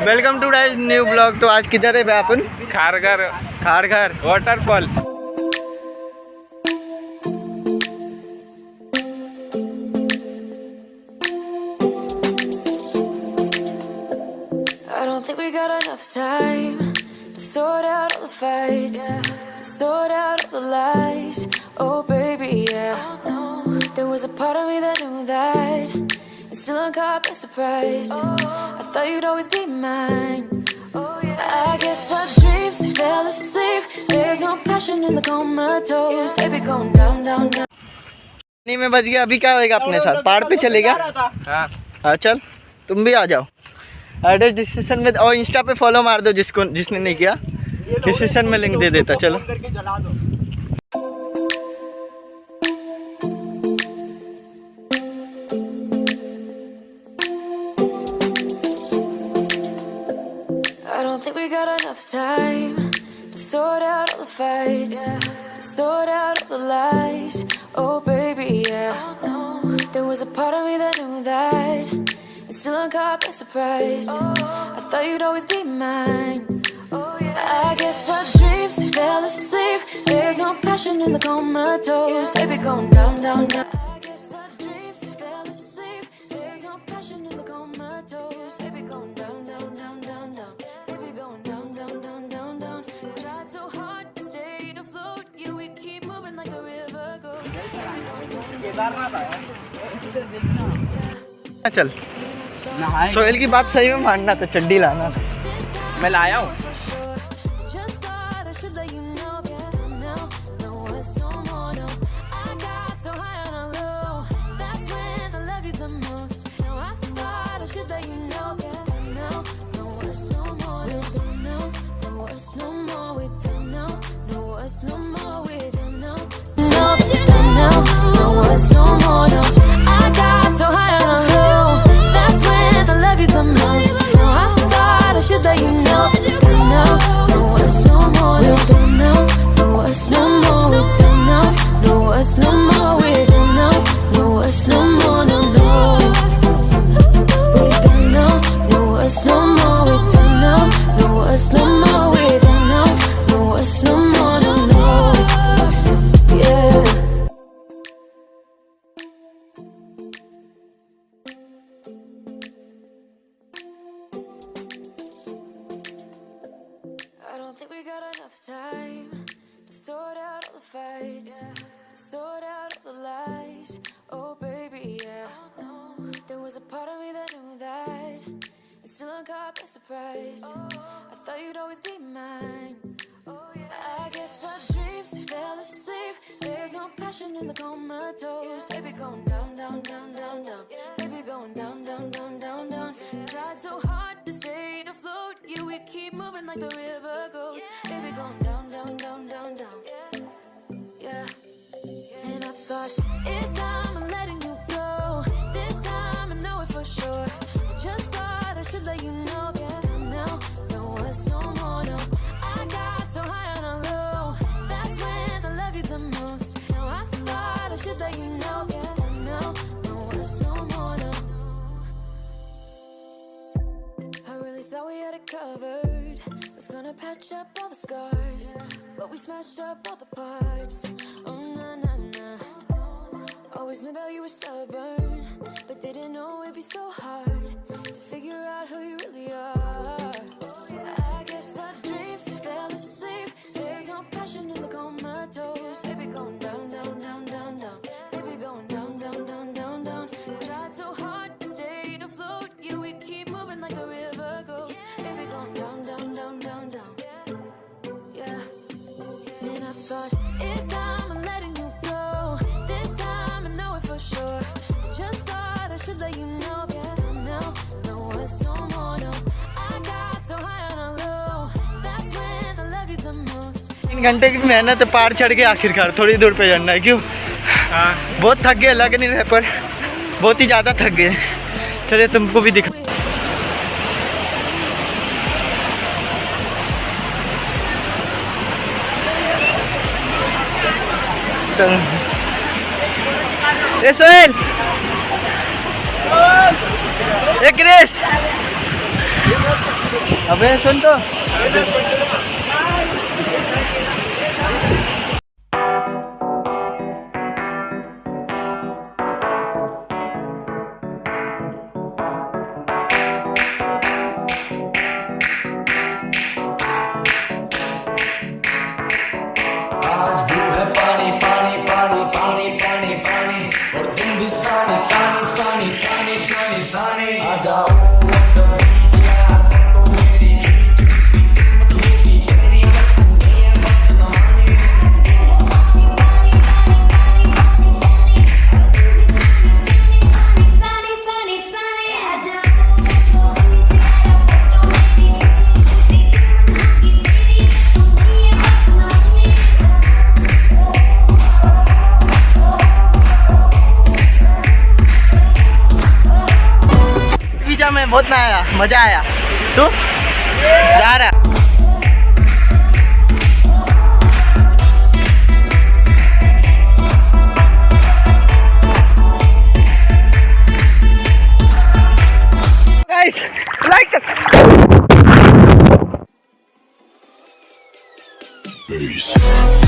Welcome to guys new blog. तो आज किधर है बे अपन? Kharghar Kharghar waterfall. I don't think we got enough time to sort out all the fights, to sort out all the lies. Oh baby, yeah. There was a part of me that knew that, and still I'm caught by surprise. I thought you'd always be mine. I guess our dreams fell asleep. There's no passion in the comatose. Baby going down, down, down. नहीं मैं बच गया। अभी क्या होएगा अपने साथ? पहाड़ पे चलेगा? हाँ चल, तुम भी आ जाओ। एड्रेस डिस्क्रिप्शन में और इंस्टा पे फॉलो मार दो जिसने नहीं किया। डिस्क्रिप्शन में लिंक दे देता। चलो I don't think we got enough time to sort out all the fights, to sort out all the lies. Oh baby, yeah. There was a part of me that knew that, and still I'm caught by surprise. I thought you'd always be mine. I guess our dreams fell asleep. There's no passion in the comatose. Baby going down, down, down. I guess our dreams fell asleep. There's no passion in the comatose. Baby going down, down, down, down, down. Baby going down, down, down, down, down. Tried so hard to stay afloat. Yeah, we keep moving like the river goes. Baby going down, down, down, down. चल। सोहेल की बात सही में मानना तो चड्डी लाना। मैं लाया हूँ। I don't think we got enough time to sort out all the fights, to sort out all the lies. Oh baby, yeah. There was a part of me that knew that, and still I'm caught by surprise. I thought you'd always be mine. I guess our dreams fell asleep. There's no passion in the comatose. Baby going down, down, down, down, down. Baby going down, down, down, down, down. Tried so hard to stay afloat. Yeah, we keep moving like the river goes. Baby going down, down, down, down, down. Yeah. And I thought it's time I'm letting you go. This time I know it for sure. Just thought I should let you know. Yeah, now no words no more. No, I got so high on a low. That's when I love you the most. Now I thought I should let you know. Yeah, now no words no more. No, I really thought we had it covered. Was gonna patch up all the scars, but we smashed up all the parts. Oh na na na. Always knew that you were stubborn, but didn't know it'd be so hard to figure out who you really are. I guess our dreams fell asleep. There's no passion in the comatose. Baby going down, down, down, down, down. Baby going down, down, down, down, down. Tried so hard to stay afloat. Yeah, we keep moving like the river goes. Baby going down, down, down, down, down. Yeah. And I thought it's time I'm letting you go. This time I know it for sure. Just thought I should let you know. Yeah, now no words no more. No, I got so high on a low. That's when I love you the most. 3 घंटे की मेहनत है पहाड़ चढ़ के आखिरकार थोड़ी दूर पे चढ़ना है। क्यों? बहुत थक गए, लग नहीं रहे पर बहुत ही ज़्यादा थक गए। चलिए तुमको भी दिखा। चलो ए सोहेल, ए क्रिश, अबे सुन तो। में बहुत ना आया, मजा आया। तू जा रहा? Guys, like it. Peace.